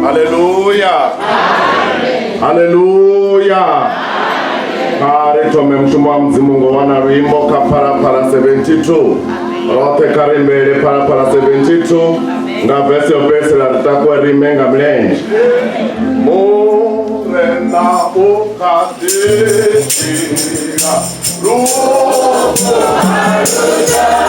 Haleluya. Haleluya. Kare tumemshuma Mungu wana wimbo kapara 72. Rote kare mbele para 72. Nga verse la tutakuwa rimenga mlenje. Morena ukadira. Ruo haruja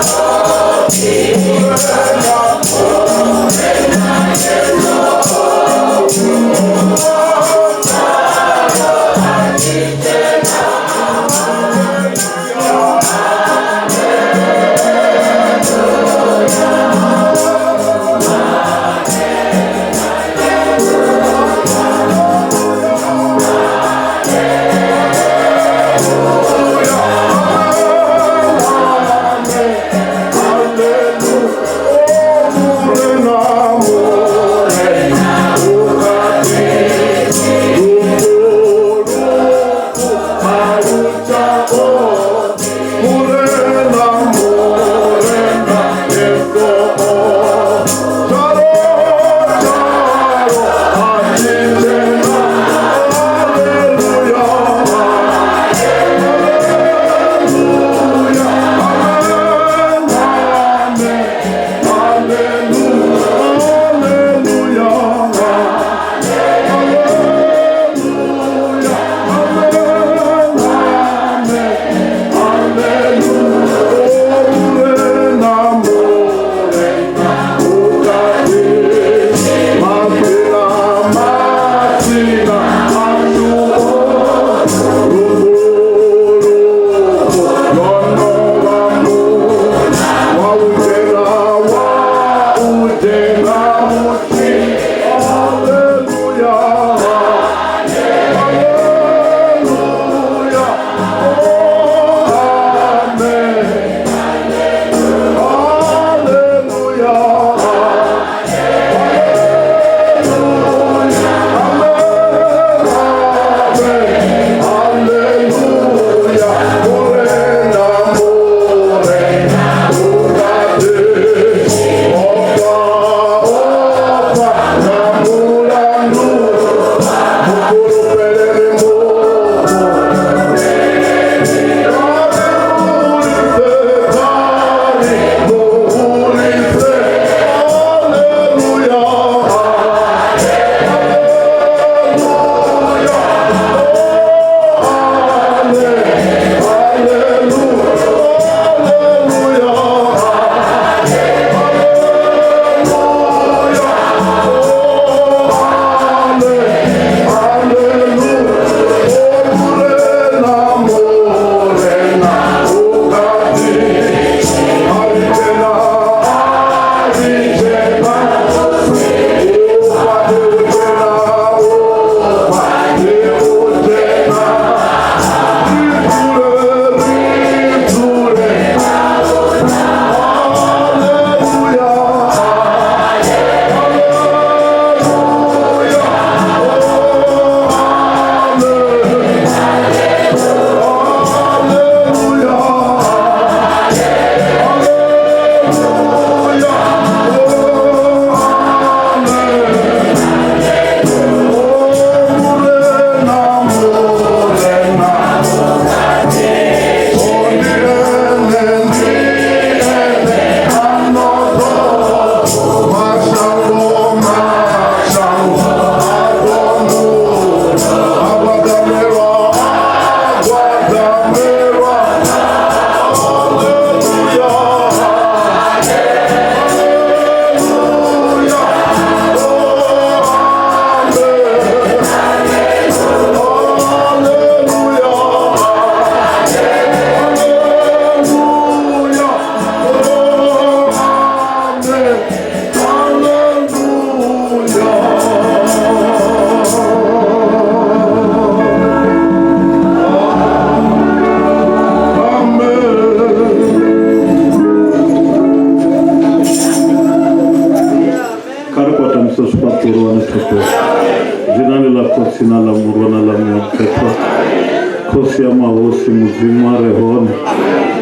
Kosiama hosi muzima rehoni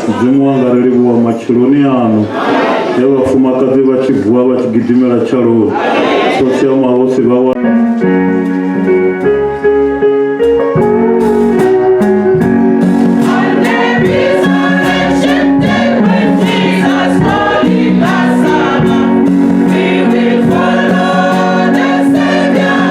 mzimu wangariribu wa machironi ano yabafumakazi bachigwa bachigidimira charo Kosiama hosi bawa We will follow the Savior.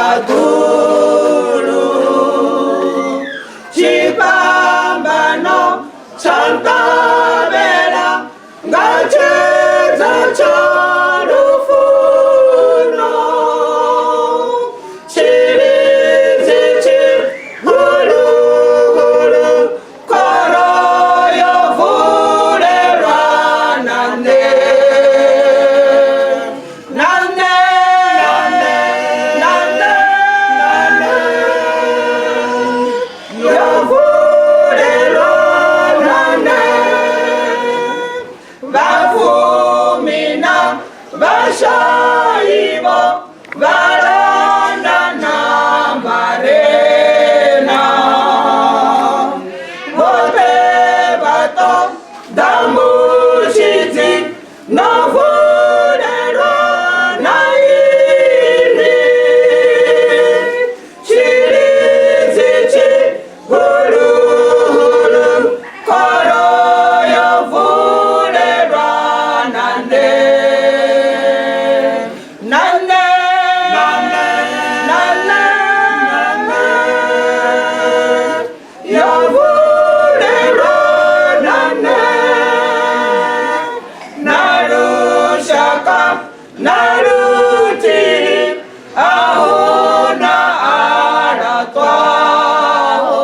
maguru chipambano chantabela ngacheza charufuno chirizichi hulu hulu koro yovulelwa nande nande nande nande nande yovulelwa nande bavumina bashayibo barandana marena bote bato damushizi novulelwa nairi chirizichi hulu hulu koro yovulelwa nande nande nande nande nande yovulelwa nande narushaka narutiri ahona aratwaho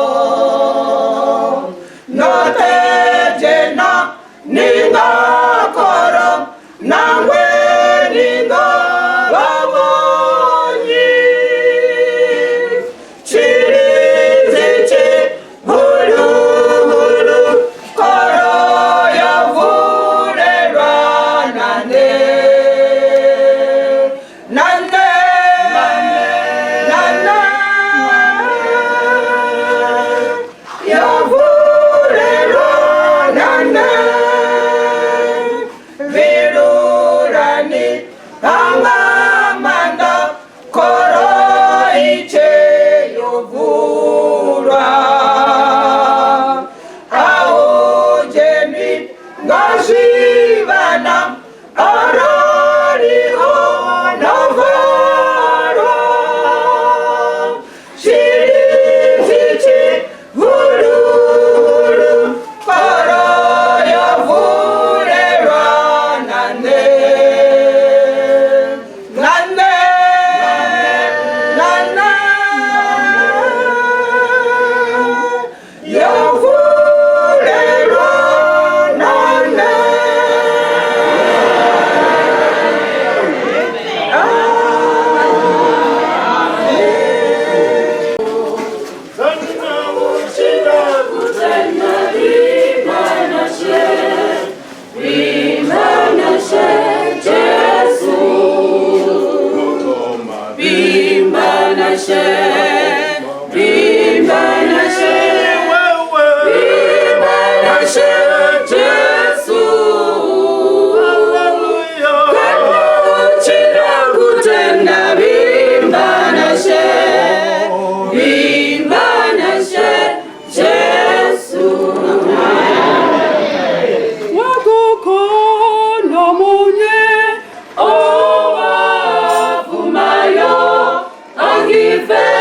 notejena ningakoro nangwe ningababonyi chirizichi hulu hulu koro yovulelwa nande nande nande yovulelwa nande virurani angamanda koro iche yovulwa aujeni ngashivana arari onavarwa shirizichi hulu hulu koro yovulelwa nande nande nande yovulelwa nande Give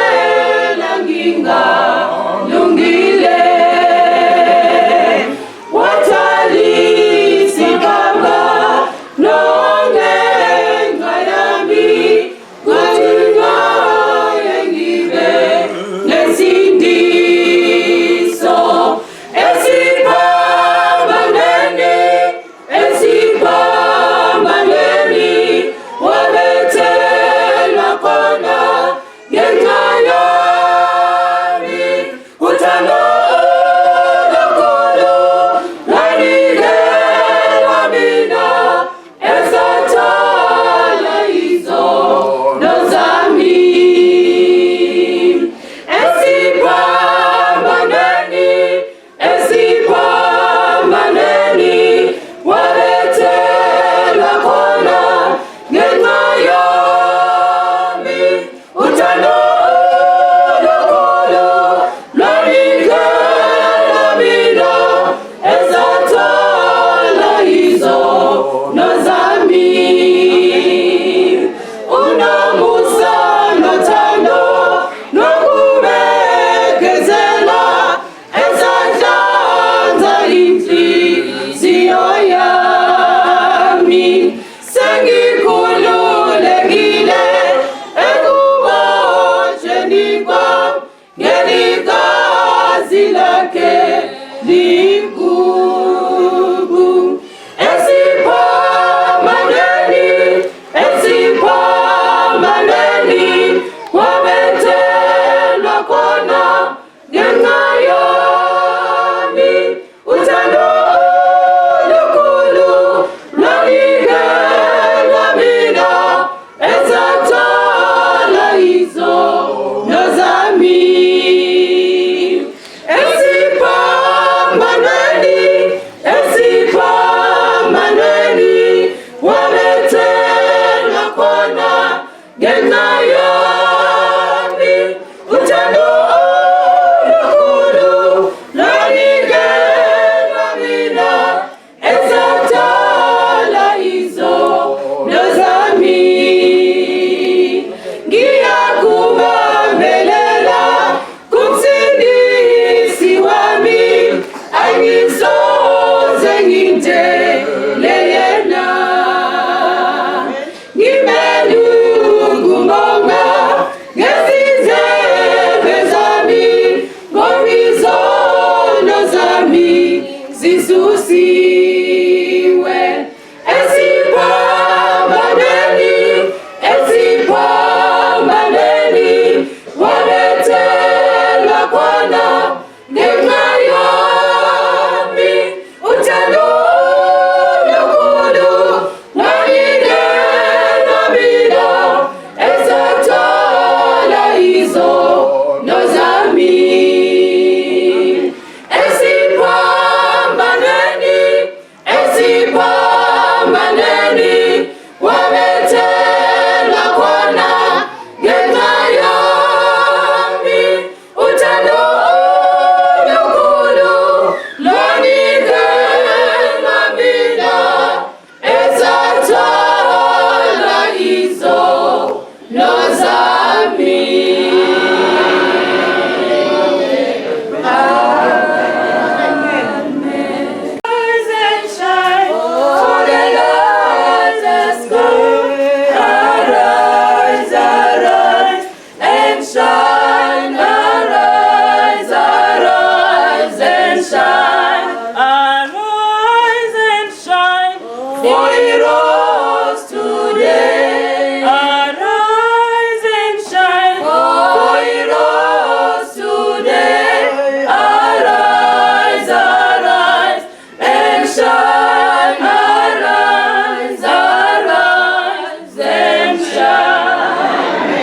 for he rose today. Arise and shine, for he rose today. Arise, arise and shine. Arise, arise and shine.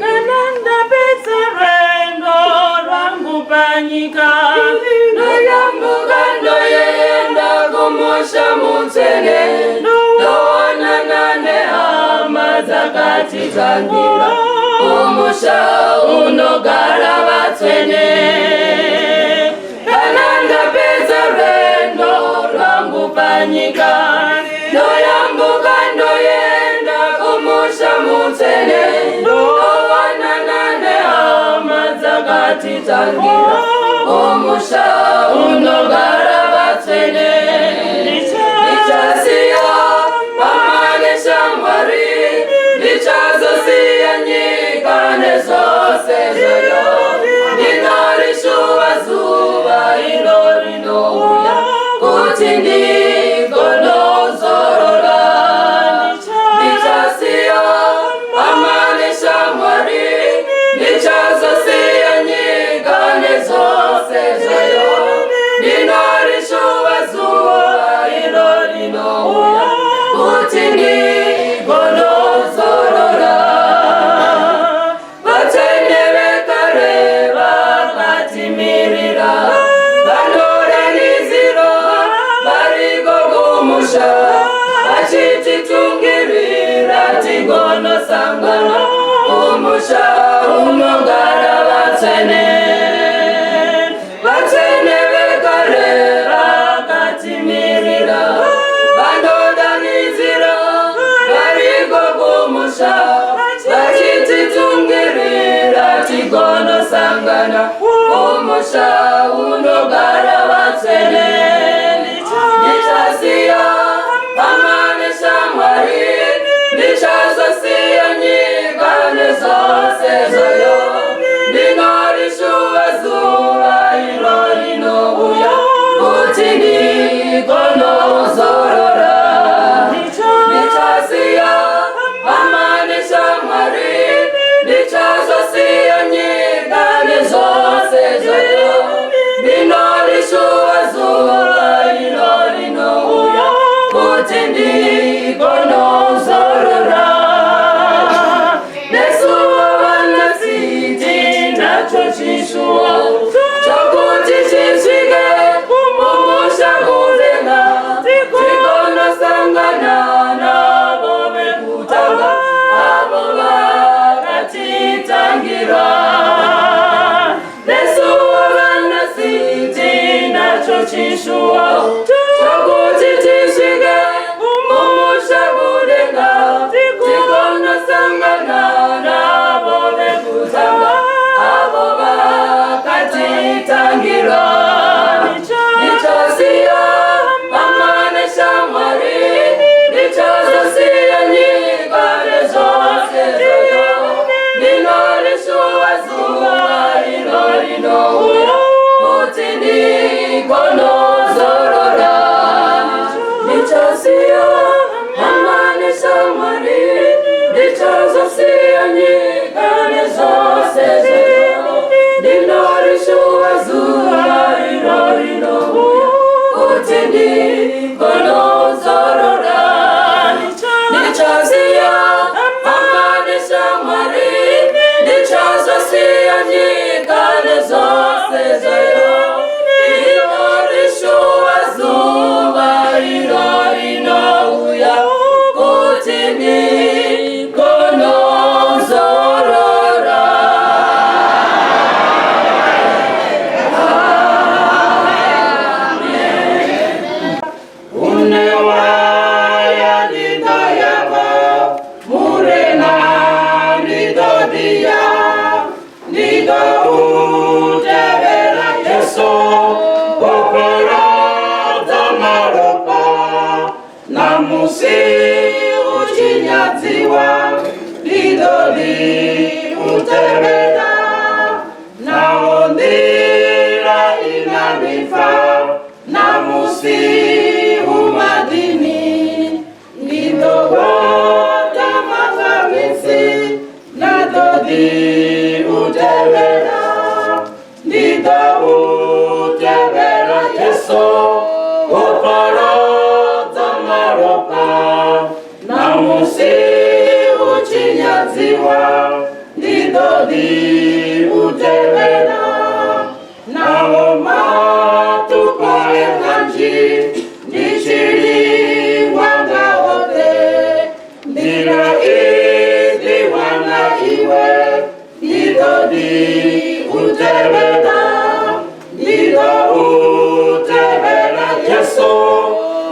Kananda bezerendo rangu panyika, noyambuka noyenda kumosha mutene, noonanane amazakati tangira, kumusha unogara batene. Kananda bezerendo rangu panyika, noyambuka noyenda kumusha mutene, noonanane amazakati tangira, kumusha unogara batene. Nichasiya pamanisha mwari, nichazosiya nyikane zose zoyo, ninarishuwa zuva ilo rinouya, kuti ndigonozorora. Nichasiya pamanisha mwari, nichazosiya nyikane zose zoyo, ninarishuwa zuva ilo rinouya, kuti ndigonozorora. Vatene vekare vakatimirira, vanoranizira variko kumusha, vachititungirira tigonosangana, kumusha unogara vatene. Vatene vekare vakatimirira, vanoranizira variko kumusha, vachititungirira tigonosangana, kumusha unogara vatene. Nichasiya pamanisha mwari, nichazosiya nyikane zose zoyo, ninarishuwa zuva ilo rinouya, kuti ndigonozorora. Nichasiya pamanisha mwari, nichazosiya nyikane zose zoyo, ninarishuwa zuva ilo rinouya, kuti ndigonozorora. Nesuwa vanasiti nacho chishuwa, chokuti chisvike kumusha kudenga, tigonosangana navo vekutanga, avo vakatitangira. Nesuwa vanasiti nacho chishuwa, chokuti chisvike kumusha kudenga, tigonosangana navo vekutanga, avo vakatitangira. Nichasiya pamanisha mwari, nichazosiya nyikane zose zoyo, ninarishuwa zuva ilo rinouya, kuti ndigonozorora. Nichasiya pamanisha mwari, nichazosiya nyikane zose zoyo, ninarishuwa zuva ilo rinouya, kuti ndigonozorora. Nichasiya pamanisha mwari, nichazosiya nyikane zose zoyo, ninarishuwa zuva ilo rinouya, kuti ndigonozorora. Unewaya nidayaba, murena nidodia, nidoutevera Yeso, popera damaropa, namusi uchinyadziwa, nidodi utevera, naondira inanifa, namusi umadini. uchinyaziwa ndidodi utevera naoma tukoe kanji ndichiri wanga wote ndira idi wanga iwe ndidodi utevera ndido utevera Yesu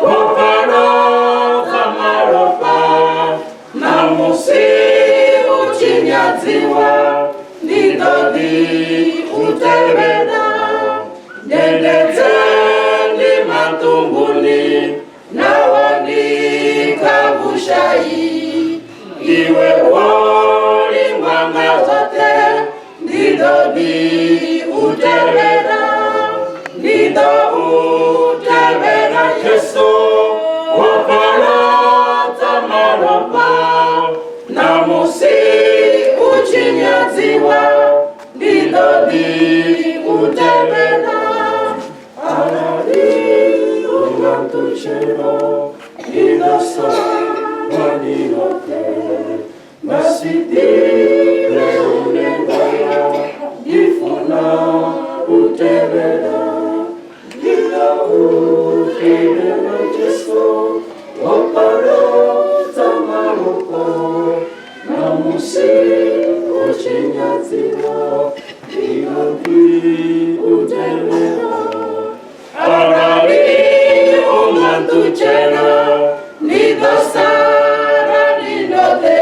waparo kamaropa namusi uchinyaziwa ndidodi utevera ndendete ndi matumbuni nawoni kabushai iwe woli mwanga zote ndidodi utevera ndido utevera Yesu wapalata maropa namusi uchinyaziwa ndidodi utevera arari ungantuchero idosa wanirote masitire unendaya ifuna utevera ndido utevera Yesu wapalata maropa namusi uchinyaziwa ndidodi utevera arari ungantuchero nidosara nidode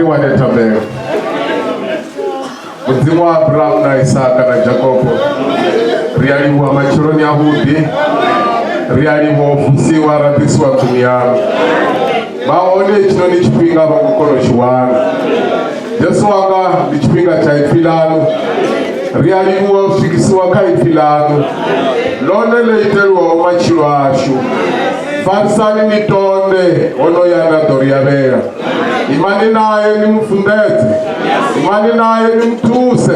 Mwari wanetambele mudzimu wa Abrahamu na Isaka na Jacobo rialiwa machironi ahudi rialiwa ofusiwa radhiswa duniani maone chino ni chipinga vakukono shiwana Yesu wanga ni chipinga cha ifilano rialiwa ufikisiwa ka ifilano lone leitelwa omachiro ashu farisani ni tonde ono yana doria vera imani naye ni mfundezi imani naye ni mtuse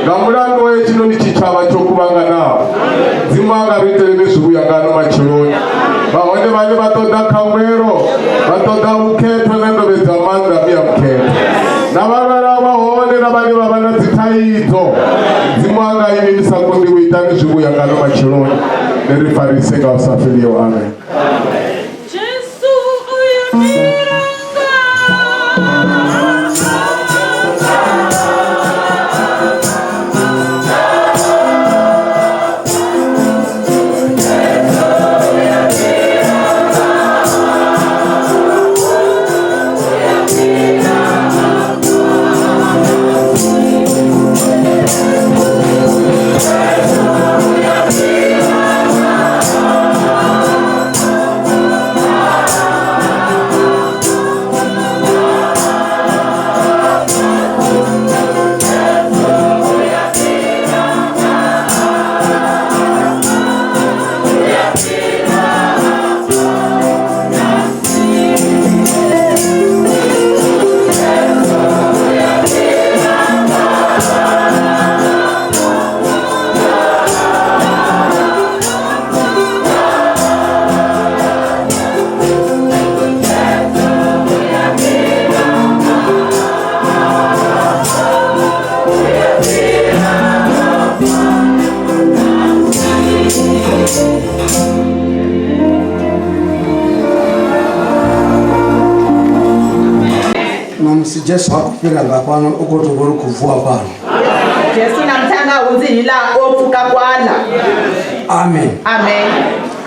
ngamulandu we chino ni chichava chokuvanga nao zimanga ritele nezvukuyangano machironi vahone vane vatoda kamwero vatoda uketwe nendovedza manza miya muketwe navavara vahone navane vavana dzitaidzo zimanga ini misakundi kuita nezvukuyangano machironi nerifariseka usafiliyo amen. Jesu hakufika ngapano ukotogoro kuvua pano. Jesu namtanga unzila ofuka kwala. Amen. Amen.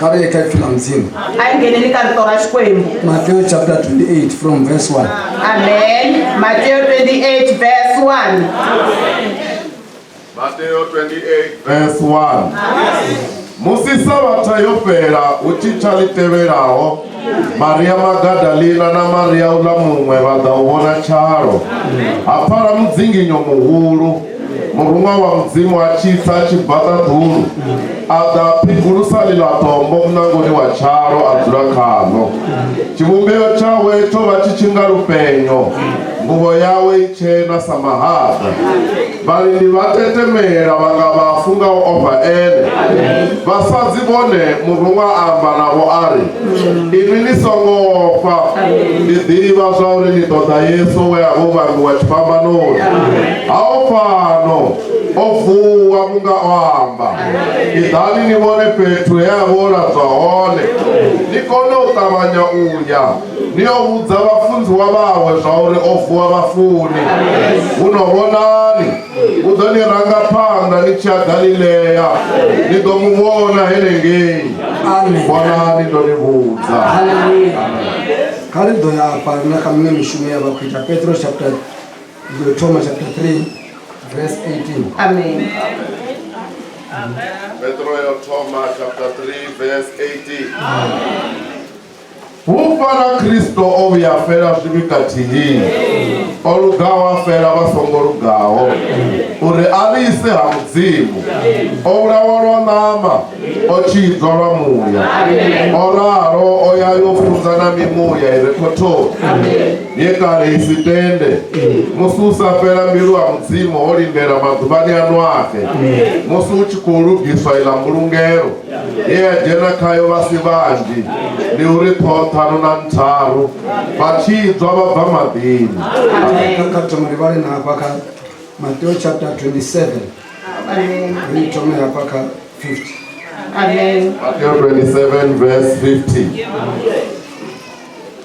Kabla ikafika mzima. Aingene nikalitora shikwembu. Matthew chapter 28 from verse 1. Amen. Matthew 28 verse 1. Matthew 28 verse 1. Musisaba tayopera uchichaliteberaho Maria Magdalena na Maria ulamumwe vadawona charo apara mudzinginyo muhuru murumwa wa mudzimu achitsa chibhata dhuru adapigulusalila tombo munangoni wa charo adzula kano chivumbeo chawe chova chichinga rupenyo nguvo yawe ichena samahadha valindi vatetemera vanga vafunga ova ene vasadzivone murumwa amba navo ari imi nisongofa ndidiva zvauri nitoda Yesu weavo vangu wachipambanoni aofano ovuwa munga oamba idhani nivone Petro yavona zvahone nikone utavanya uya niyovudza vafundziwa vawe zvauri ovuwa vafuni unovonani udoniranga panda nichia Galileya nidomuvona henengei vonani ndonivudza. Hallelujah. Karido ya hapa na kamne mishume ya bakuita Petro chapter Thomas chapter 3 verse 18. Amen. Petro ya Thomas chapter 3 verse 18. Upara Kristo ovya fera zvikatihi olugawa fera vasongo rugawo uri avise hamudzimu ourawarwa nama ochidzorwa muya oraro oyayofunzana mimuya irekotori yekare isitende mususa fera mbiru hamudzimu olindera madzuvani anu ake musi uchikurugiswa ila mulungero yejena kayo vasi vanji ni uri thotano na ntharu vachidzwa vabva madini. Katomari vale na hapa ka Matthew chapter 27. Amen. Nitome hapa ka 50. Amen. Matthew 27 verse 50.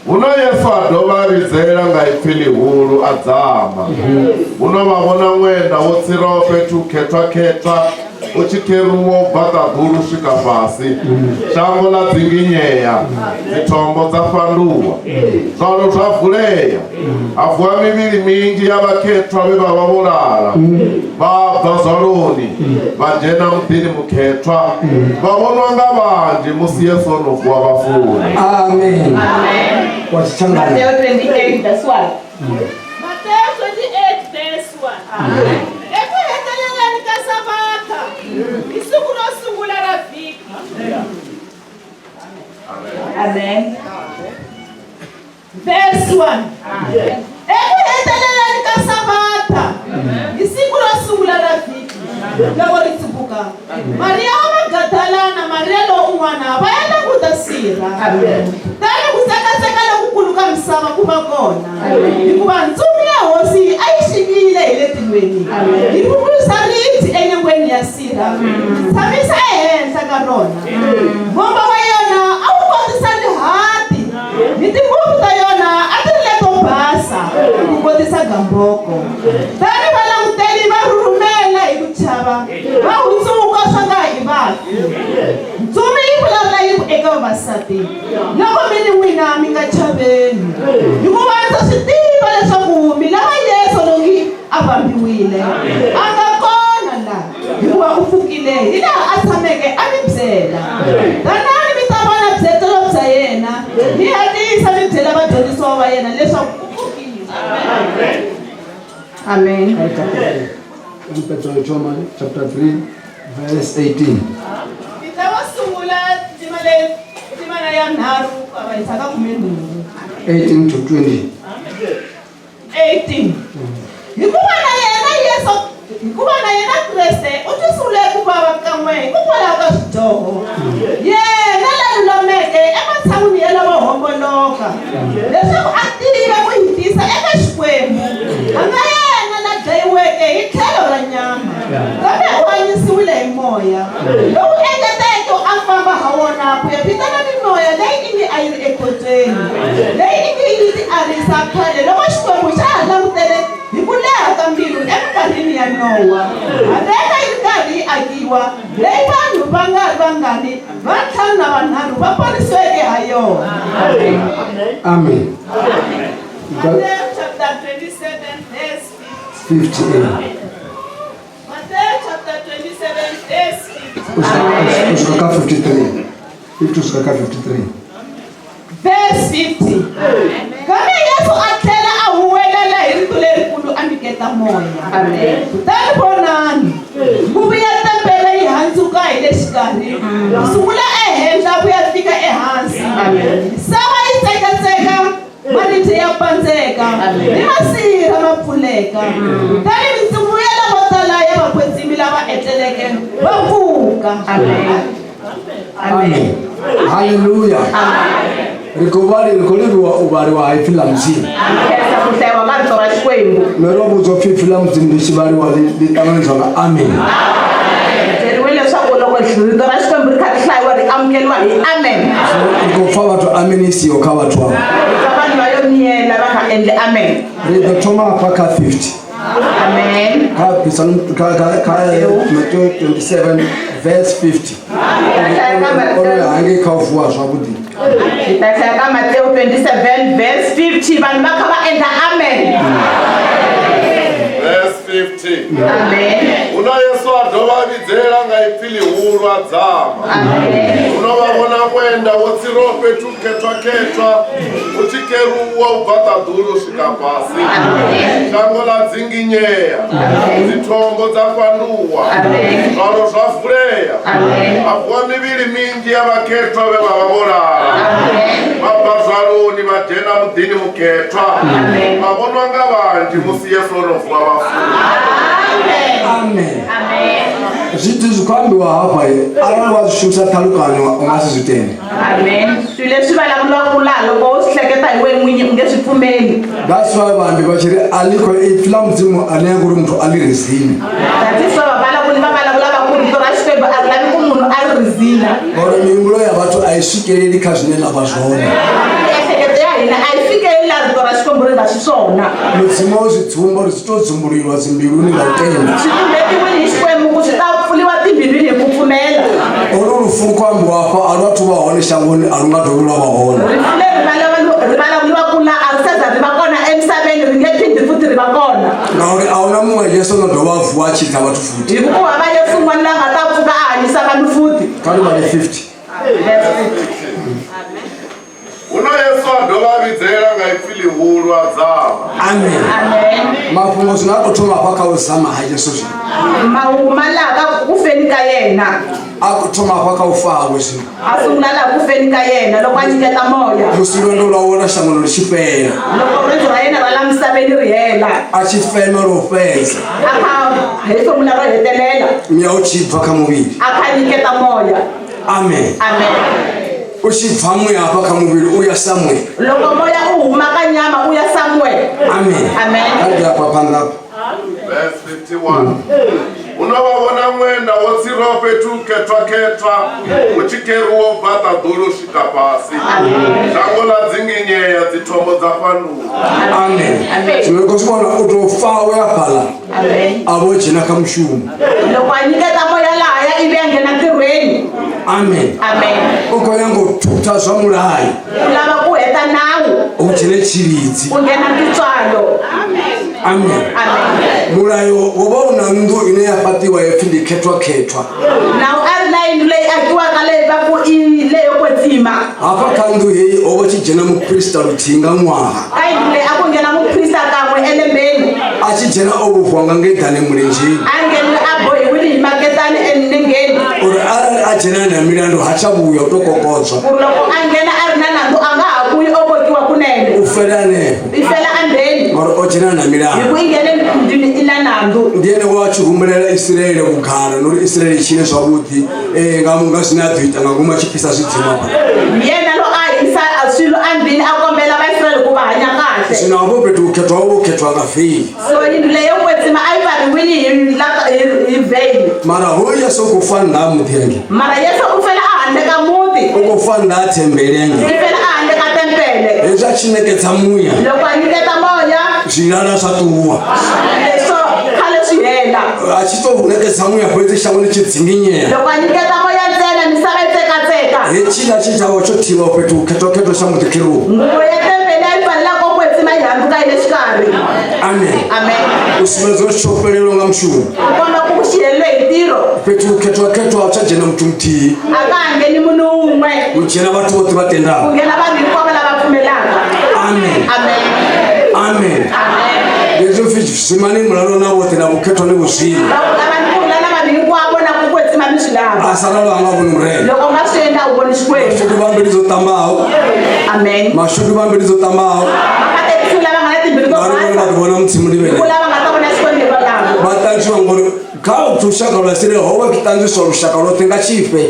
Uno Yesu adovarizera ngaipfili huru adzama uno vavona mwenda wotsirawo petu ketwa uchikeruwo bhatadhuru svika pasi, shango ladzinginyeya, zitombo dzafanduwa, zvaro zvavhuleya, havua miviri mingi yavaketwa vevavavorara, vabva zvaroni, vajena mudhini muketwa, vavonwa ngavanji musiye sonofu wavafura. Amen. Matthew 28 verse 1. Matthew 28 verse 1. Ekuheteleleni ka Sabata, hi siku ro sungula ra vhiki. Amen. Verse 1. Ekuheteleleni ka Sabata, hi siku ro sungula ra vhiki. Loko ri tsubuka, Maria wa Magdala na Maria un'wana va ya languta sirha. Tani ku tsekatseka lokukulu ka misava ku va kona. Hikuva ntsumi ya hosi a yi xikile hi le tilweni. Yi vuvurisa ribye enyangweni ya sirha, tshamisa ehenhla ka rona. Momba wa yona a wu kotisa tihati, ni tinguvu ta yona a ti ri leto basa ku kotisa gamboko. Tani va languteli va rhurhumela hi ku chava, va hundzuka swa nga hi vafi. Ntsumi yi vulavula yi ku eka vavasati, loko mi ni n'wina mi nga chaveni, hikuva ndza swi tiva leswaku mi lava Yesu loyi a vambiwile, a nga kona laha, hikuva u pfukile hi laha a tshameke a mi byela. Tanani mi ta vona byetlelo bya yena, mi hatlisa mi byela vadyondzisiwa va yena leswaku u pfukile. Amen. Petro chapter 3 verse 18. Kita wa sungula timana ya nharu va hi tsaka 18 to 20. 18. Hikuva na yena Kriste u tisule ku vava kan'we hikokwalaho ka swidyoho. Yena la lulameke ematshan'wini ya lavo homboloka, leswaku a tiva ku hi tisa eka Xikwembu. A nga yena la dlayiweke hi tlhelo ra nyama, kambe u hanyisiwile hi moya lowu engeteke a famba ha wona ku ya vitana mimoya leyi ingi a yi ri ekhotsweni, leyi ingi yi ti arisa khale loko Xikwembu xa ha langutele hi ku leha ka mbilu eminkarhini ya Nowa. Haveka yi ri karhi yi akiwa, leyi vanhu va nga ri vangani va ntlhanu na vanharhu va ponisiweke ha yona. Amen. Matthew chapter 27 verse 58. Matthew chapter 27 verse 50. Usukaka 53. 50 usukaka 53. Verse 50. Kambe Yesu a tlhela a huwelela hi rito lerikulu a miketa moya. Amen. Kutani vonani, nguvu ya tempele yi handzuka hi le xikarhi, kusungula ehenhla ku ya fika ehansi. Misava yi tsekatseka, maribye ya pandzeka, ni masirha ma pfuleka. Kutani mintsumu ya lavo tala ya vakwetsimi lava etleleke va pfuka. Amen. Hallelujah. Rikubali rikoleriwa ubariwa haifila mzini. Kesa kuhlewa marito ra Xikwembu. Mero buzo fifila mzini lishibariwa litanganizwa na amen. Teriwile leswaku loko rito ra Xikwembu ri kha ri hlayiwa ri amukeliwa hi amen. Rikofa watu amen isiyo ka watu wao. Vanhu va yo miyela va nga endli amen. Rito toma paka 50. Amen. Matthew 27 verse 50. Ono hange kaufua swabudi. Itahlaya ka Matthew 27 verse 50 vanhu va kha va endla amen. Verse 50. Amen. Una Yesu adova vidzela nga ipfili hulu adzama. Amen. Unovavona kwenda wotsirope tuketwa uchikeruwa ubhatadhuru svika pasi, shango ladzinginyeya, zitombo dzafanduwa, zvaro zvavhuleya, havua miviri mingi yavaketwa vevavavorara, vabva zvaroni vajena mudhini muketwa, vavonwa ngavanji musiye sonofu wavafuna. Amen. Zvitu zvikwambiwa hapa arali wazvishumisa talukanyo ungasizvitende. Amen. Swilo leswi vulavuriwaka laha loko u swi hleketa hi wena n'winyi u nge swi pfumeli. That's why vanhu vachiri aliko ifila mudzimu anenge uri mntu alirizini. That's why vavulavuli va vulavula va ku rito ra Xikwembu a ri lavi ku munhu a ri rizila. Or mihumbulo ya vathu a yi swikeleli kha zwine lava swona. Miehleketo ya hina a yi fikeleli laha rito ra Xikwembu ri nga xiswona. Mudzimu wo swi dzumba ri swi to dzumbululiwa dzimbilwini nga u tenda. Swi tumbetiwile hi Xikwembu ku swi ta pfuliwa timbilu olufunko ambwapa alwatu bahone shangoni alungadolula bahone ngauri auna mumwe Yesu nodova vuachita vatu futi kali vale 50 uno Yesu adova vidzera ngaifili hulwa dzavo. amen mafungo sinakutoma pakauzama ha Yesu malaka kufeni ka yena akutoma pakaufawe zino asungula la kufeni ka yena loko a nyiketa moya lusilwendo lwa wona xangano lexifela loko rendzo ra yena ra la misaveni ri hela a xifema ro feza akha hefemula ro hetelela miya u chibva ka muvili a kha nyiketa moya. amen Amen. u xibva moya apa ka muvili u ya Samuel loko moya u huma ka nyama u ya Samuel. amen Amen. kandi apa phanda Verse 51. Unavavona mwenda wotsirope tu ketwa uchikeruwo bata dulu shika pasi tangola dzinginyeya dzitombo dzapanduka. amen sinokosibona utofawe aphala avo jina ka mushumo loko a nyiketa moya laya ivi a nghena ntirhweni. amen ukoya ngo thutha swa mulayi u lava ku heta nawu u jine chilidzi ku nghena titswalo. amen mulayo wo va una ndu ine ya patiwa yefindi ketwa nawu a ri na yindlu leyi akiwaka leyi va ku i leyo kwetsima apa ka ndu heyi o va xi jena muprista luthinga n'waha ka yindlu leyi a ku nghena muprista kan'we elembeni a xi jena o vuhwanga ngedane mulenjeni a nghenile a bohiwile hi maketani enengeni uri arali a jena na milandu ha xa vuya u to kokotswa ku ri loko a nghena a ri na nandzu a nga ha vuyi o kokiwa kunene u fela nepo i fela andzeni mara o jena na hi milandu ku i nghene ndini i na nandzu ndiyene wa xi humelela Israyele vukhara no ri Israyele xine swavhuḓi nga zwine a ḓo ita nga ngomu a xi phisa swidzima yena lo a hisa swilo andini a kombela vaisraeli ku va hanya kahle zwino avo fhethu u khetwa vo khetwa nga feli so yindlu leyo kwetsima a yi pfariwile hi vheyili mara ho Yesu ku fana na muthenge mara yesu u fela a handle ka muti u ku fana na thembelenge i fela a handle ka tempele leswi a xi neketsa muya loko a nyiketa moya swilala swa tuwa leswo khale swi hela a xi to neketsa muya fhedzi xangoni xi dzinginyeya loko a nyiketa moya ntsena misava yi tsekatseka hi cila xi xavo xo thiva fhethu u khetwa swa mutikhiruwa nguvo ya tempele a yi fanelaka ku kwetsima yi handzuka hi le xikarhi. amen Amen. u sumedzo xopelelo nga mxumu u komba ku xi helele hi ntirho fhethu u khetwa swa jena muthu muthihi a ka ha ngheni munhu wun'we ku jena vathu vo ti va ku tendaka nghena vanhu hinkwavo lava pfumelaka. amen Amen. amen Amen. leswi swimani mulalo na vote na vukhetwa ni vuswini lava ni ku vula na vanhu hinkwavo na ku kwetsima mi swi lava a sala lo a nga voni murena loko u nga swi endla u voni xikwembu. mashudu vambili zo tambaho Amen. mashudu vambili zo tambaho vakatekisi lava nga na timbilu to vari vona va ti vona mutshimuli ku vene lava nga ta vona xikwembu hi valavo. va tandziwa ngori ka lushaka lwa Isiraele ho va ki tandziswa lushaka lote nga xife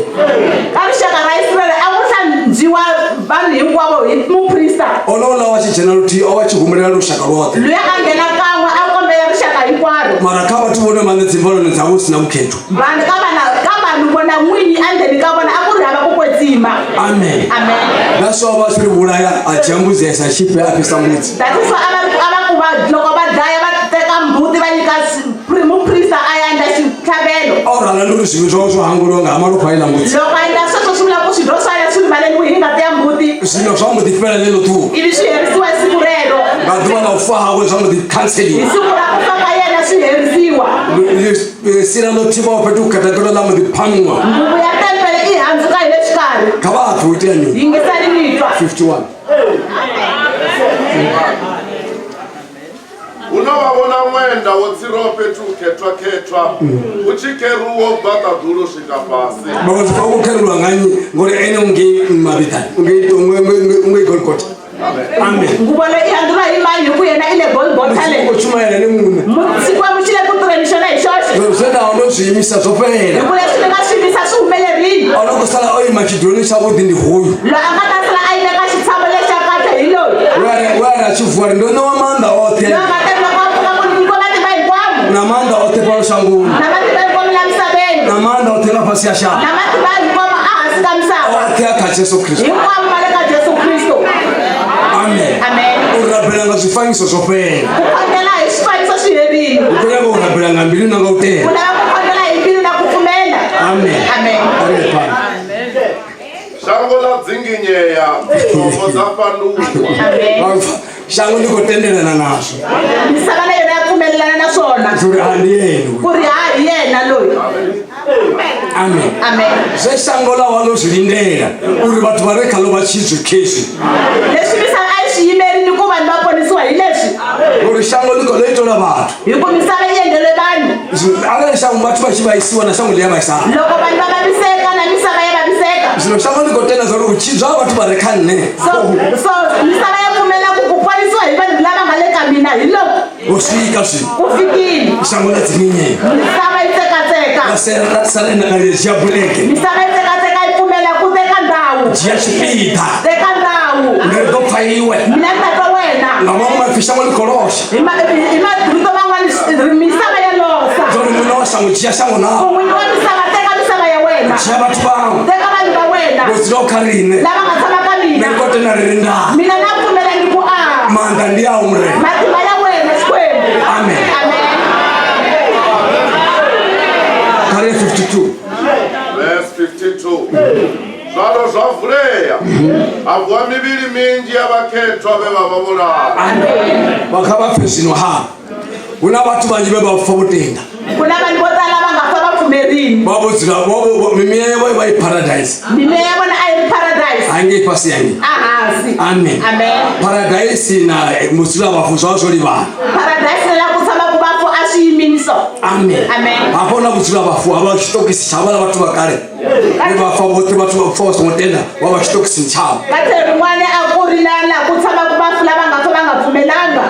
ka rixaka ra Israyele a ku hlandziwa vanhu hinkwavo hi muprista olowo lawa xi jena luthihi o va xi humelela lushaka lote loyi a nghena kan'we a kombela rixaka hinkwaro. mara kha va ti vona mane dzimbalo ni ndhavusi na vukhetwa vanhu ka vanhu vona n'winyi endzeni ka vona a ku ri hava ku kwetsima. amen Amen. naswo va swi ri vulaya a jambuzesa xife a phisa mutsi That's why a va ku va loko va dlaya va teka mbuti va nyika muprista a ya endla xitlhavelo. a wu rhala luri swilo swo swo hanguliwa nga hama loko a yila mutsi loko a endla sweswo swi vula ku swilo swa yena swi rivaleliwe hi ngati ya mbuti swilo swa muti fela lelo tu ivi swi herisiwa hi siku rero nga duva la ufahakwe swa muti hi canceling siku ra ku famba yena swi herisiwa. sira lo thiva u fhethu u khetakelo la muti phanwa nguvu ya tempele i handzuka hi le xikarhi kha va hatli u tia nyini yingisani mi twa. 51 Unavavona mwenda wotsirope tu ketwa uchikeruwo bata dulu shika pasi. bakozi fa ukukhelelwa ngani ngori ene unge mavitani unge Golgotha amen nguvu leyi i handzuka hi mani hi ku yena i le Golgotha le u chumayela ni mune xikwembu xi le ku tirheni xona hi xoxe se lawa no swi yimisa swo hi fela ku leswi ni nga swi visa swi humelerile. a loko sala o yima xidloni xa vudi ndi huyu loyi a nga ta sala a yimeka xitshamo lexa kahle hi loyi wena xifuwari ndo no manda othe loyi a nga ta loko a pfuka ku nyiko matimba hinkwavo na manda othe palo xanguni na matimba hinkwavo la misaveni na manda othe la fasi ya xana na matimba hinkwavo a hansi ka misava othe ya kha Jesu Kristo hinkwavo va le ka Jesu Kristo. amen Amen. u rabela nga swifaniso swo fela ku khongela hi swifaniso swi herile u konyaka u rabela nga mbilu na nga u ku tela lava ku khongela hi mbilu na ku pfumela. amen Amen. Amen. shango la dzinginyeya tombo zapanduka shango ndiko tendelana naso misava leyo ya pfumelelana na swona kuri handi yenu kuri hayi yena loyi. amen Amen. se shango la walo zilindela uri bathu bare khalo ba chizwe kesi leswi misava a yi xiyimerini ku vanhu va ponisiwa hi leswi uri shango liko leitola bathu hi ku misava yi endlele vanhu ale shango bathu ba chivaisiwa na shango leya vaisana loko vanhu va vaviseka na misava ya vaviseka. zvino shango liko tena zvari uchizva bathu bare khanne so misava ya pfumela ku ponisiwa hi vanhu lava nga le ka mina hi loko usvika zvinhu ku fikile shango la dzinginyeya misava yi tsekatseka saranakaleziyabuleke misava yi tsekatseka yi pfumela ku teka ndhawu jiya xipita teka ndhawu leri to pfayiwe mina ni ta twa wena nga van'wamafi shango likolosha hi marito man'wani misava ya losa zori n'wina wa shango jiya shango nawo n'winyi wa misava teka misava ya wena jiya bathu van'we teka vanhu va wena ngozi lo kharine lava nga tshama ka mina leri kotena ri ri ndhawu mina na pfumelangi ku mandla ndi yawo murena matimba ya wena xikwembu. Amen. Amen. kare 52 verse 52 zvalo zvavuleya abva miviri minji yavakhetwa vevavavulala vakha va pfe zwino ha kuna vathu vanji ve va fa vutenda ku na vanhu vo tala va nga fa va pfumerini va vodzila mimiya ya voyi va yi paradise mime ya vona a yi ri paradise a yi nge yi pasi yangi a hansi. amen Amen. paradise na musila vafu zwa swo livana paradise la ku tshama ku vafu a swiyimini so. amen Amen. hapona vutshila vafu hava xitokisi xa vana vathu va kale ni vafa vote vathu va fa songo tenda wa va xitokisini xavo ka tlhelo rin'wana a ku ri na ku tshama ku vafu lava nga fa va nga pfumelanga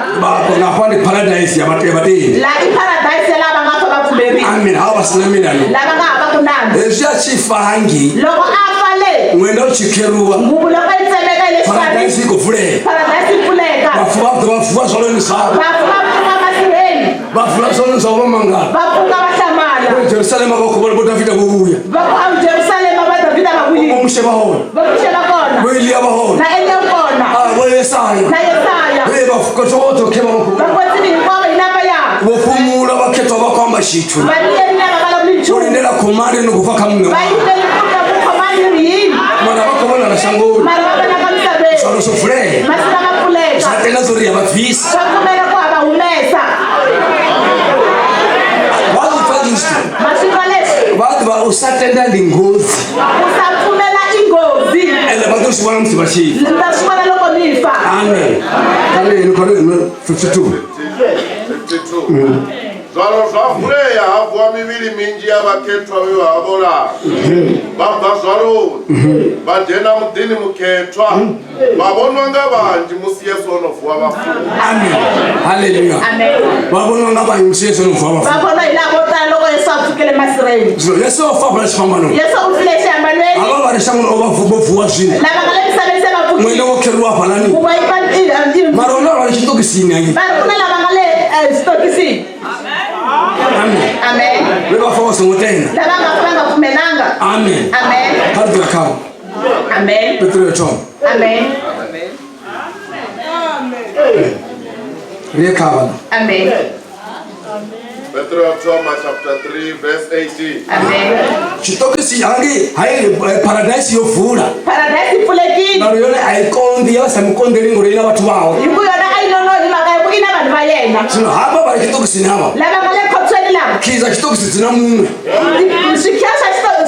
nga fani paradise ya vateni la i paradise ya lava nga fa va pfumerini amen hava va sina mina lo lava nga hava ku nandzu leswi a xi fangi loko a fa le n'wina u chikeriwa nguvu loko yi tsemeka hi le paradise yi xikarhi ku pfulela paradise yi pfuleka vafu va fuwa swalo misava vafu va pfuka masirheni va fula swalo misava va mangala va pfuka va hlamala jerusalema va khuvona vo davhida vo vuya va ku a jerusalema va davhida va vo vuyile muxe va hona va muxela kona vo eliya va hona na eliya kona vo yesaya na yesaya vakotootokhe vakotsini hinkwavo hi lava ya vo pfumula va khetwa va kwamba xithu valiyeli lava va lavu vo nchumu lindela khomani ni ku fa kha munhu va yimeli kuya ku khomani ri yini mana va khomana na xangoni mara va vonaka misaveni swalo swo pfulela masila va pfuleka swa tena swo ri ya va vhisa va pfumela ku hava humesa va ku pfa justo maswika leswi va ti va u sa tenda ndi nghozi ku sa pfumela i nghozi ende va to swi vona musi va xifa mi ta swi vona loko mi fa amen kaleni 52 zvalo zvavuleya habva miviri minji yavakhetwa vevavulala vabva zvaroni vadhena mudhini mukhetwa vavonwa nga vanji musi yesu onovhuwa vafuwa amen haleluya amen va voniwa nga vanyi musi yesu onovhuwa va vafuwa vona hi laha vo tala loko yesu a pfukile masirheni zvino yesu va fambula xifambano yesu u file exihambanweni ava va ri xangoni o va vuwa swini lava nga le misaveni se va pfukile n'wina vo kheriwa phalani ku va mara ona va ri xitokisini yangi va ri ku na lava nga le xitokisini amen amen ve va fa va songo tenda lava nga fa va nga pfumelanga amen amen khalidira khavo amen petro yo thoma amen ri ye khava amen petro ya thoma chapter 3 verse 18 amen xitokisi yangi hayi paradise yo vula paradise yi pfulekile mara yona a yi kondi ya va sami kondeli ngori yi na vathu vavo hi ku yona a yi nonohi mhaka ya ku i na vanhu va yena zwino hava va ri xitokisini hava lava nga le khotweni lava khiza xitokisi dzi na mun'we swikhiya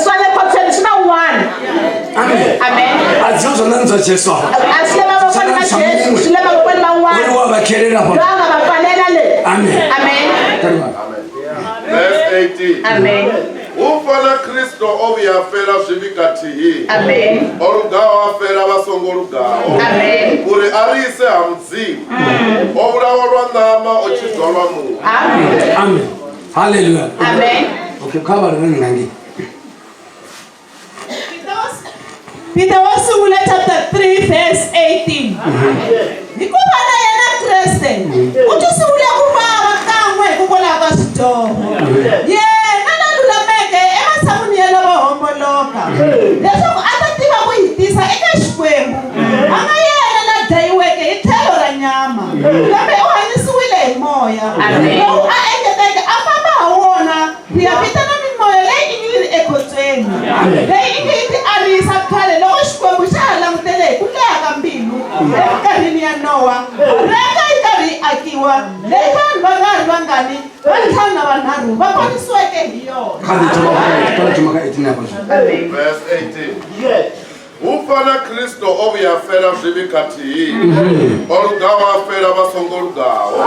swa le khotweni swi na un'wana amen amen a dzi yo zwona ni bya jesu hava a swi le mavokweni ma jesu swi le mavokweni man'wana ori wa va khelela loyi hava a nga va pfalela le amen amen verse 18 amen ufana kristo ovuya fela zvivi katihi amen orugawo afela vasongo rugawo amen kuri arise hamudzimu ovulawa lwa nama ochidzwa lwa munhu amen amen haleluya amen okay khava ri ri ngangi Peter wa sungula chapter 3 verse 18 hikuva na yena kreste u tisungule ku vava kan'we hikokwalaho ka swidyoho yena la lulameke ematshan'wini ya lavo homboloka leswaku a ta tiva ku hi tisa eka xikwembu a nga yena la dlayiweke hi tlhelo ra nyama kambe u hanyisiwile hi moya lowu a engeteke a famba ha wona ri ya vitana mimoya leyi i nge yi ri ekhotsweni leyi i nge yi ti arisa khale loko xikwembu yin'we leyi vanhu va nga ri vangani va ntlhanu na vanharhu va ponisiweke hi yona. Khale Juma ka 18 hapo. Verse 18. Ufana Kristo obuya fela zvivi katihi olugawo afela vasongo lugawo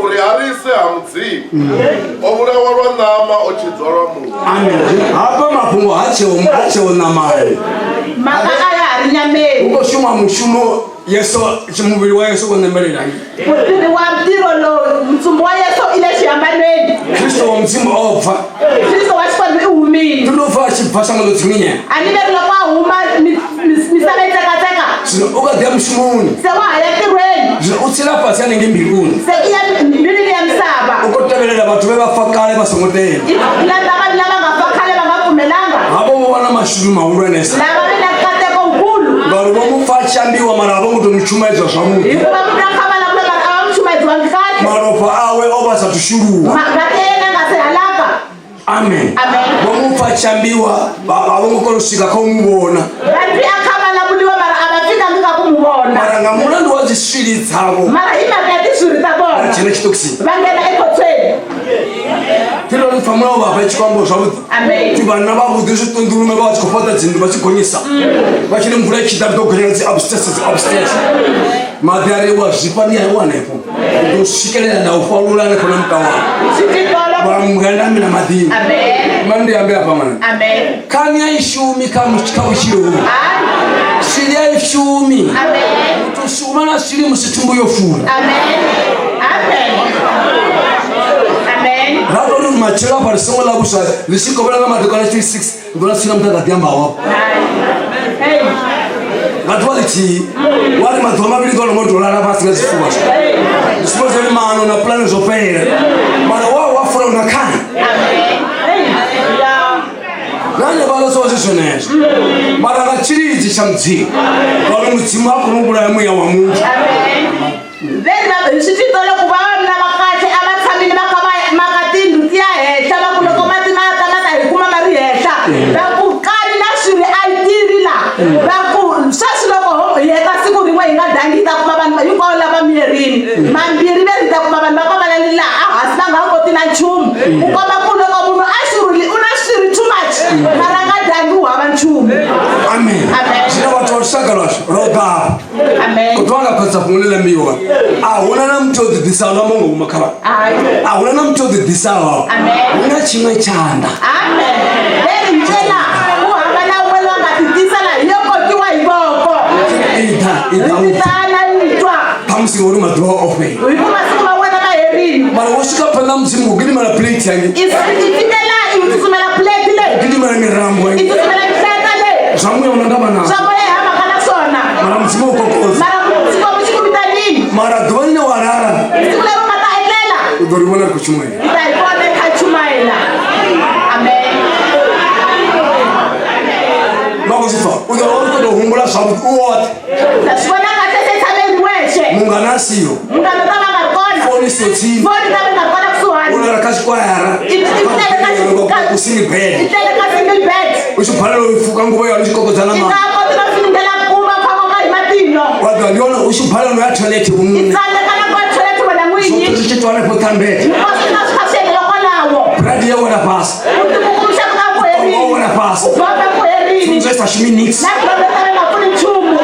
uri arise hamudzimu obulawa lwa nama ochidzwa lwa munhu. Amen. Hapa mafhungo hachewo namayo. maka aya hari nyameni. Uko shuma mushumo Yesu chimuviri wa Yesu kunemerera. Mutiri wa mtiro lo mtsumbo wa Yesu ile chiambanweni. Kristo wa mzimu opfa. Kristo wa chikwadi uhumini. Tunofa chipfasa ngo tsiminya. Anibere lo kwa huma misala itakataka. Sino ukadia mshumuni. Sewa haya tirweni. Sino utsila pasi anenge mbinguni. Se iya mbili ya msaba. Uko tebelela bathu bebafakale basongotela. Ilanda laba ngafakale bangavumelanga. Abo wana mashuru mahulwenesa. Laba bena kateko nkulu. Ngalo bomufachambiwa mara bongutomchumaidzwa zvamuntu. Ikuba mudakabala kule abamchumaidzwa ngikati. Maropa awe obasatushurua. Ngatena ngasehalaka. Amen. Amen. Bomufachambiwa abongokolosika komubona. Bantu akabala kuliwa mara abafika ngikakumubona. Mara ngamulandu waziswiri dzavo. Mara imagati swiri tabona. Chine chitoksi. Bangena ekotsweni. Tilo nifamula baba chikwambo zvabuti. Amen. Tibana babuti zvitundulume vachikopata dzindu vachigonyisa. Vachine mvura ichida kutogonyera dzi upstairs. Madhari wa zvipani yaiwanepo. Ndosvikelela ndaufalula nekona mutawa. Chititolo. Vamugandamina madini. Amen. Mandi yambe apa mana. Amen. Kani yaishumi kamuchiro. Shiri yaishumi. Amen. Tushuma na shiri musitumbu yofura. Amen. Amen. Amen. Rado machela parisongo la busha lisikobela kama dekona 36 ngona sina mtaka tiamba wapo. Hey. Gatwaliti wali madhoma bili kono moto la pasi ngazifuwa. Suppose ni mano na plan zopera. Mara wao wafura unakana. Amen. Nanye balo so zishonesha. Mara ngachirizi chamzi. Wali mutsimu wako mubula yamuya wa Mungu. Amen. Then chititolo kubana makate abathamini makatindu tiya hehla bakulokomati matamata hikuma mari hehla bakukali na swiri ayitirila swasiloko heta siku rin'we hi nga dangi ta kuma vanhu hinkwavo lava mirini mambirhi veri ta kuma vanhu va kovalalila ahasi va nga koti na nchumu ku komba ku loko munhu a xirhuli u na swiri too much mara nga dangi u hava nchumu. Amen. Zina watu washaka lwasho roga. Amen. Kutwanga kwanza fungulela miwa. Una na mtu odidisa la Mungu makaba. Una na mtu odidisa wa. Amen. Una chimwe chanda. Amen. Then njela uhamba na wela ngatidisa la yoko kiwa iboko. Itana nitwa. Pamsi ngori madro ofe. Uyuma sikuma wena na herini. Mara woshika panda mzimu gidi mara plate yangi. Isifikela itusumela plate le. Gidi mara mirambo yangi. Itusumela plate le. Zamu ya unandaba na. Zamu ya hama kana sona. Mara mzimu ukokoza. Mara mzimu bitanini. Mara dwani warara. Sikule rumata elela. Udori wana kuchumwe. Itaipone kachumaela. Amen. Makuzifa. Udori wana kudohumbula sabu uwate. Tashwana katese tabe mweshe. Munganasiyo. Mungano kama ngakona. Foni sotini. Foni kama ngakona kusuhani. Una rakashi kwa yara. Usini bed. Itele kasi bed. Ushuphalelo ufuka ngubo yona isikokotana ma. Ingakho tinofindela kuba phako kayimatino. Wadwa ndiona ushuphalelo ya toilet umuntu. Itsale kana kwa toilet wena mwinyi. Sokuchitwana potambete. Ngosina sikhashele lokwalawo. Bradi yona pass. Uthi kukumsha kwa kweri. Wona pass. Ubaba kweri. Funzesa shiminix. Na problem kana ngafuni chumu.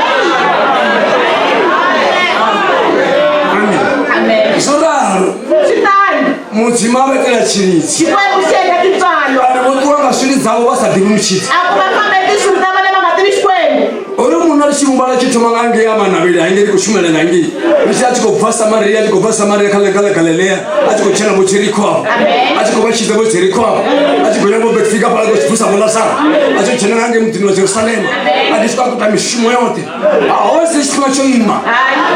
Amen. Amen. Sodaro. Sitani. Mudzima bekela chirizi. Chikwe kusheka titsalo. Ari votuwanga swiri dzavo vasadivi muchiti. Akuba fambe tishurita vale vangativishkwenu. Uri munhu ari chirumbala chitoma ngange yamanhaviri haingeri kushumela nangi. Ichi achikobva Samaria achikobva Samaria kale Galileya achikochena muJeriko. Achikobva chizebo Jeriko. Achigonyambo bekufika pala kuchibvusa muLazaro. Achichena nange mudhini waJerusarema. Adiswa kuita mishumo yote. Ahose chikuma choima.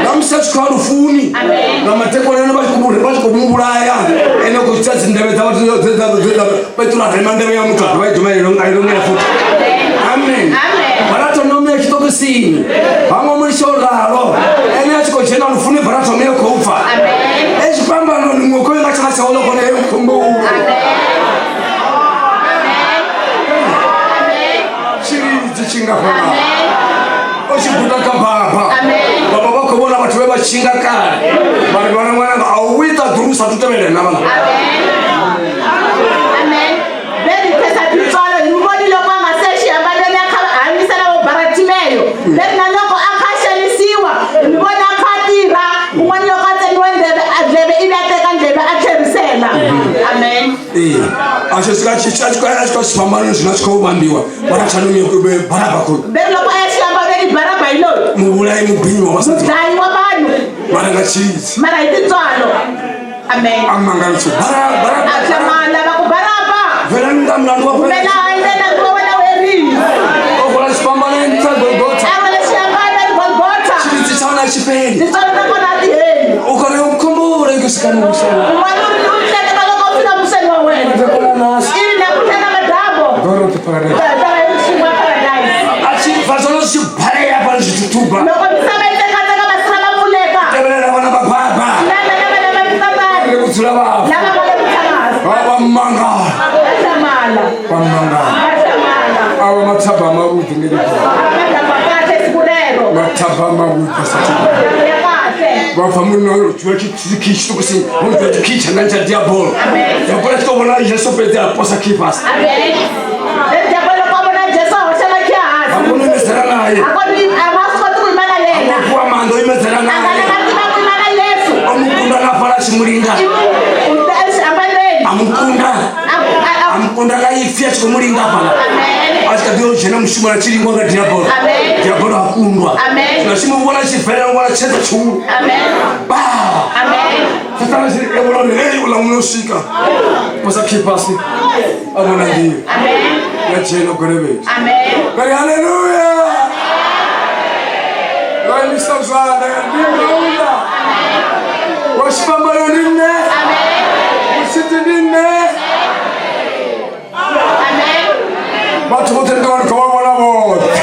Namusi achikwa rufuni. Namatekoneno vachikobumburaya. Ene kuchita dzindeve dzavo Petro arema ndeve yamutu vanhu vaidhuma irongera futi. Amen. Baratomeo chitokisini. Vamwe muri shoraro. Ene achikochena rufuni baratomeo koufa. Echipambano ni mwoko ingachakasaolo kone mkumbu. Chiridzi chingafana. Ochibudaka baba. Baba vako vona vatu vevachinga kare. Vanhu vana mwana Yesu atutemele na bana. Amen. Amen. Beni pesa tutolo imoni lokwa maseshi abadani akhamisa na Baratimeyo. Beni naloko akhashelisiwa imoni akhatira umoni lokatse niwendebe adlebe ibateka ndlebe atherisela. Amen. Asho sika sipambano zinachiko ubambiwa. Barachanu kube Baraba ko. Beni lokwa yashamba beni Baraba ilo. Mubulayi mubinyi wabasati. Mudlayi wabanu. Maranga cheese. Mara ititswalo. Amen. Amangalutho. Baraba. Atlamala bakubaraba. Vela ndamlando wa. Kumela ayena kuwona weri. Okola sipambano entsa Golgotha. Awale shambana Golgotha. Chiti chana chipeni. Titswalo nakona tiheni. Ukona umkombora ngesikana musana. Mwaluri umhleke baloko ufika museni wawena. Ndakona nasi. Ili nakutana madabo. Goro te paradise. Tala yishimwa paradise. Achi fazono sibhare yapa nzitutuba. Loko misaba itekateka masira mafuleka. Tebela bana bababa. Lala lama misabani. Ngekuthula baba. Lama bale mtamazi. Baba manga. Ashamala. Bamanga. Ashamala. Awa mathaba amabuthi ngeke. Amanda makathe sikulero. Mathaba amabuthi sathi. Yakathe. Bafamuno twekhishi kusi.Muntu khicha nganja diabolo. Amen. Yapona tobona Yesu pete aposa keepers. Amen. Ndiyabona kwabona Jesu washamakya hasi. Akuna mesera naye. Akoni amasikoti kuimana yena. Kwa mando imezera Angana naye. matima kuimana Yesu. Amukunda napala chimulinga. Amukunda la ifia chikumulinga pala. Asika dio jena mshuma na chilingo nga diabolo. Diabolo akundwa. Tunashima mbona chifera mbona cheta churu. Ba. Satana zili ebolo ni hei ula unoshika. Posa kipasi. Amona ndiyo. Ya jena korebe. Kari haleluya. Kari nistamzana. Ndiyo. Washipambano nine. Usiti nine. Batu bote ndawani kawabona bote.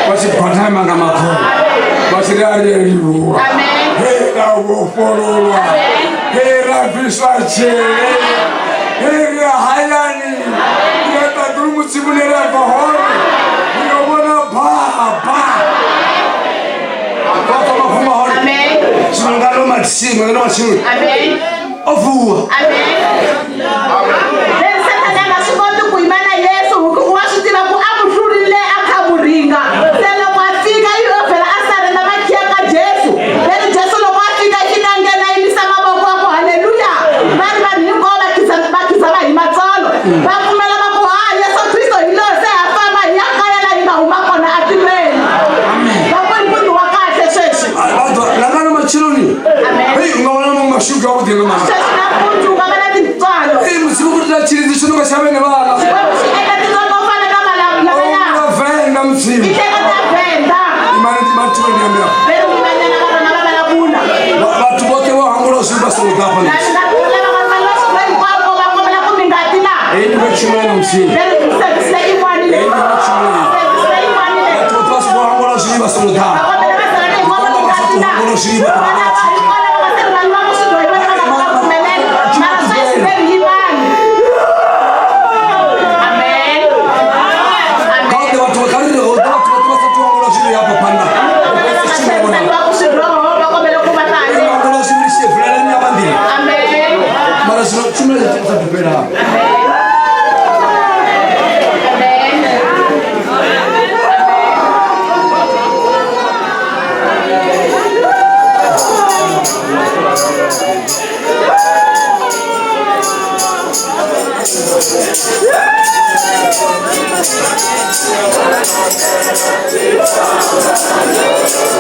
Basi patama nga makoni. Basi rari eriwa. Hera wofololwa. Hera viswache. Hera hayani. Hera durumu simunera bahori. Yobona baba. Bata mafuma hori. Simangalo matisimu. Ngano masimu. Ofuwa. Kuimana Yesu washitima ku amushurile akamuringa selo kwafika iyo phela asare namakhiyaka Jesu bese Jesu lo kwafika kinangena imisa maboko akho haleluya bani ngoba bakizaba imatsolo baphumela bakho Yesu Kristo yilo seyafama yakaya la ingahuma khona atimeni baboni muntu wakahle sheshi abantu lana machiloni hey ungabona mashuka ukudinga mama sheshi namuntu ngabana titsalo hey musibuku tachirizi shino kashabene bala Batu bote wa hangulo simba solutapa ni. Eyi mechumena msini. Eyi mechumena. Batu bote wa hangulo simba solutapa. Hangulo simba.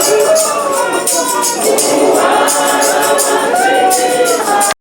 Yeah.